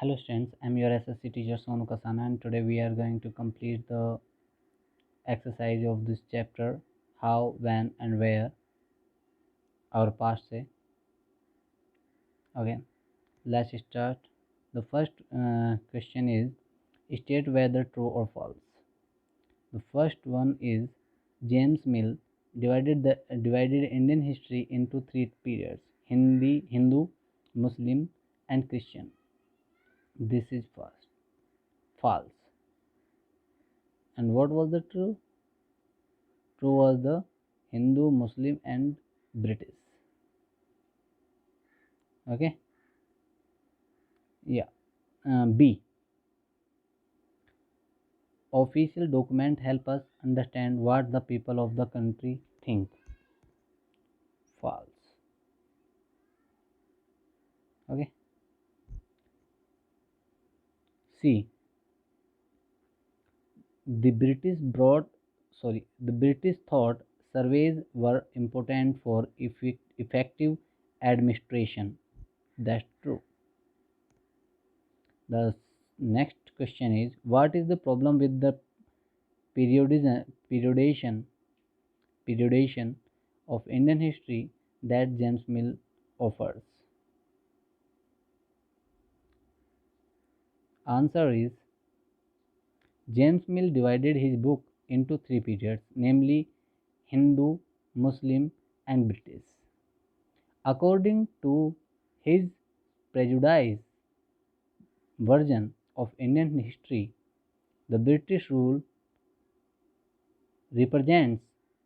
Hello students, I'm your SSC teacher Sonu Kasana and today we are going to complete the exercise of this chapter how, when and where our past say. Okay, let's start. The first question is state whether true or false. The first one is James Mill divided Indian history into three periods: Hindu, Muslim, and Christian. This is first false. And what was the true? True was the Hindu, Muslim, and British. Okay, yeah. B. Official document help us understand what the people of the country think. False. Okay. C. The British thought surveys were important for effective administration. That's true. The next question is what is the problem with the periodization periodization of Indian history that James Mill offers? Answer is James Mill divided his book into three periods, namely Hindu, Muslim, and British. According to his prejudiced version of Indian history, the British rule represents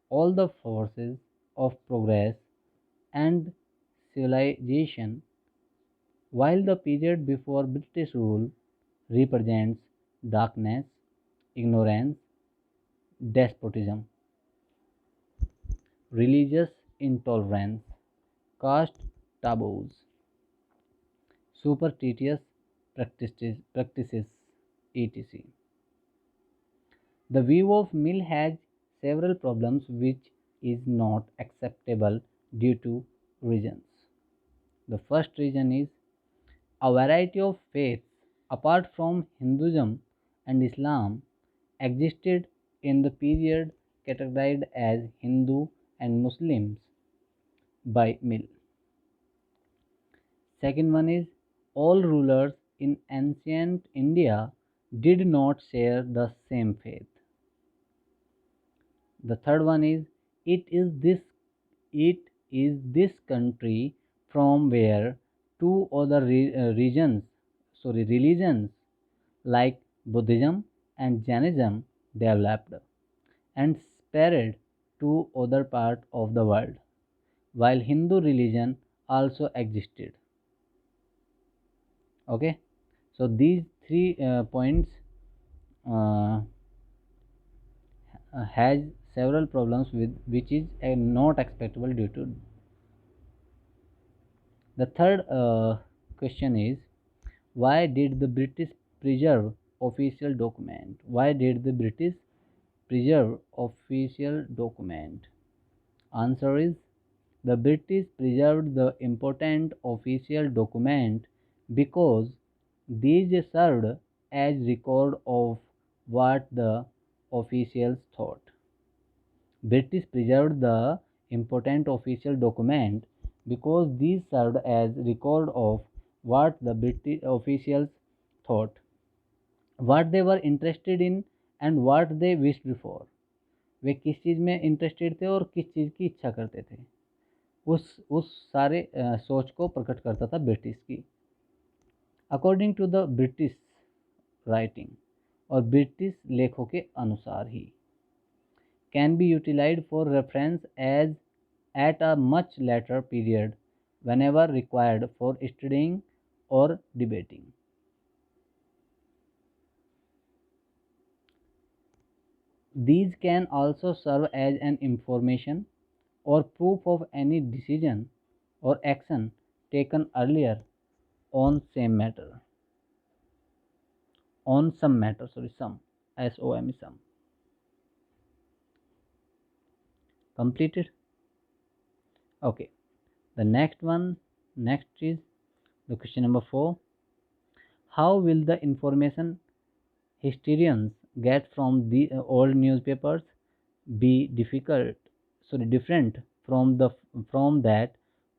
all the forces of progress and civilization, while the period before British rule represents darkness, ignorance, despotism, religious intolerance, caste taboos, superstitious practices, etc. The view of Mill has several problems which is not acceptable due to reasons. The first reason is a variety of faiths apart from Hinduism and Islam existed in the period categorized as Hindu and Muslims by Mill. Second one is all rulers in ancient India did not share the same faith. The third one is it is this it is this country from where two other religions like Buddhism and Jainism developed and spread to other part of the world, while Hindu religion also existed. Okay, so these three points uh, has several problems with which is not acceptable due to. The third question is why did the British preserve official document? Why did the British preserve official document? Answer is the British preserved the important official document because these served as record of what the officials thought. British preserved the important official document because these served as record of what the British officials thought, what they were interested in and what they wished for. वे किस चीज़ में interested थे और किस चीज़ की इच्छा करते थे, उस सारे सोच को प्रकट करता था ब्रिटिश की. According to the British writing और ब्रिटिश लेखों के अनुसार ही can be utilized for reference as at a much later period whenever required for studying or debating. These can also serve as an information or proof of any decision or action taken earlier on same matter. On some matter, sorry, some, SOME, some. Completed? Okay. The next is the question number 4. How will the information historians get from the old newspapers be different from that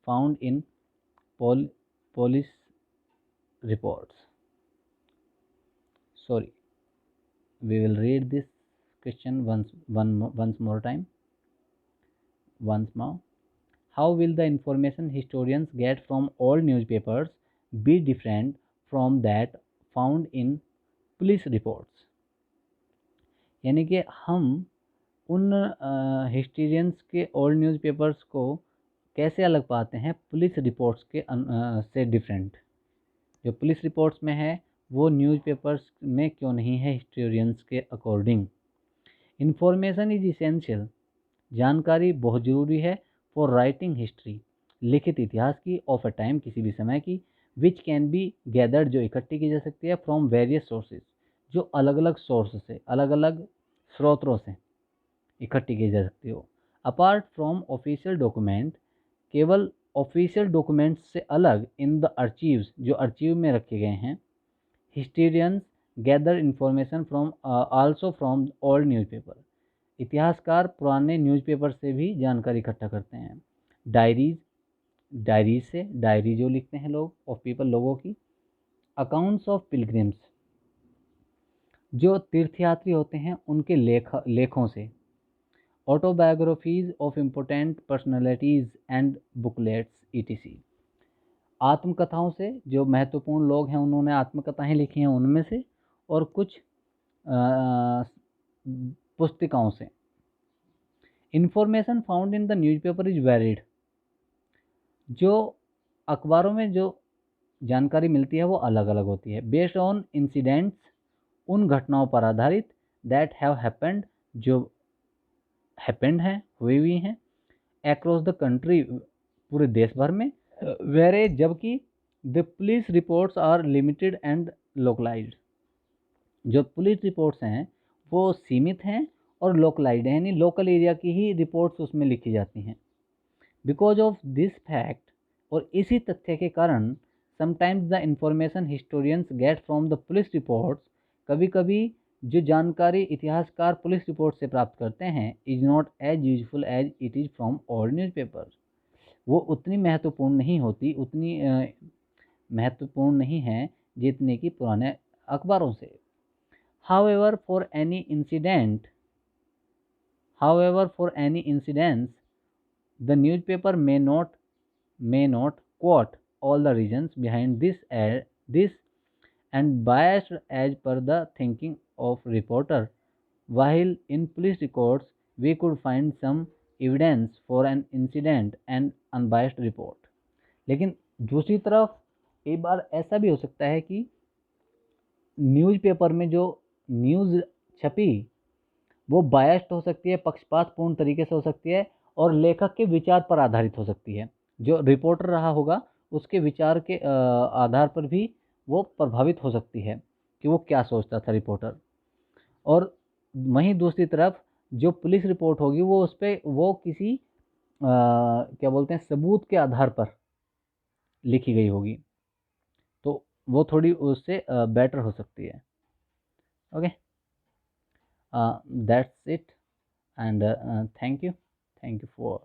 found in pol- police reports? Sorry, we will read this question once more time. Once more. How will the information historians get from old newspapers be different from that found in police reports? यानी कि हम उन historians के old newspapers को कैसे अलग पाते हैं पुलिस रिपोर्ट्स के से डिफरेंट? जो पुलिस रिपोर्ट्स में है वो न्यूज़पेपर्स में क्यों नहीं है हिस्टोरियंस के अकॉर्डिंग? इंफॉर्मेशन इज इसेंशियल, जानकारी बहुत ज़रूरी है फॉर राइटिंग हिस्ट्री, लिखित इतिहास की, ऑफ अ टाइम, किसी भी समय की, विच कैन बी गैदर्ड, जो इकट्ठी की जा सकती है, फ्रॉम वेरियस सोर्सेज, जो अलग अलग सोर्स से, अलग अलग स्रोतों से इकट्ठी की जा सकती हो। अपार्ट फ्रॉम ऑफिशियल डॉक्यूमेंट, केवल ऑफिशियल डॉक्यूमेंट्स से अलग, इन द आर्चीव्स, जो आर्चीव में रखे गए हैं, historians gather information from also from old newspaper, इतिहासकार पुराने न्यूज़पेपर से भी जानकारी इकट्ठा करते हैं। डायरीज से, डायरी जो लिखते हैं लोग, ऑफ पीपल, लोगों की। अकाउंट्स ऑफ पिलग्रिम्स, जो तीर्थयात्री होते हैं उनके लेखों से। Autobiographies of important personalities and booklets ETC, आत्मकथाओं से, जो महत्वपूर्ण लोग हैं उन्होंने आत्मकथाएं लिखी हैं उनमें से, और कुछ पुस्तिकाओं से। Information found in the newspaper is valid, जो अखबारों में जो जानकारी मिलती है वो अलग अलग होती है। बेस्ड ऑन इंसिडेंट्स, उन घटनाओं पर आधारित, दैट हैव हैपेंड, जो हैपेंड हैं, हुई हुई हैं, अक्रॉस द कंट्री, पूरे देश भर में। वेरे, जबकि the police reports are limited and localised, जो पुलिस रिपोर्ट्स हैं वो सीमित हैं और लोकलाइज्ड हैं, यानी लोकल एरिया की ही रिपोर्ट्स उसमें लिखी जाती हैं। बिकॉज ऑफ दिस फैक्ट, और इसी तथ्य के कारण, sometimes the information historians get from the police reports, कभी कभी जो जानकारी इतिहासकार पुलिस रिपोर्ट से प्राप्त करते हैं, is not as useful as it is from old newspapers, वो उतनी महत्वपूर्ण नहीं होती, उतनी महत्वपूर्ण नहीं है जितने कि पुराने अखबारों से। However, for any incident, for any incidents, the newspaper may not quote all the reasons behind this and biased as per the thinking of reporter. While in police records, we could find some evidence for an incident and unbiased report. लेकिन दूसरी तरफ एक बार ऐसा भी हो सकता है कि न्यूज़पेपर में जो न्यूज़ छपी वो बायस्ड हो सकती है, पक्षपातपूर्ण तरीके से हो सकती है, और लेखक के विचार पर आधारित हो सकती है। जो रिपोर्टर रहा होगा उसके विचार के आधार पर भी वो प्रभावित हो सकती है कि वो क्या सोचता था रिपोर्टर। और वहीं दूसरी तरफ जो पुलिस रिपोर्ट होगी वो उस पर वो किसी क्या बोलते हैं, सबूत के आधार पर लिखी गई होगी, तो वो थोड़ी उससे बेटर हो सकती है। Okay, that's it, and thank you for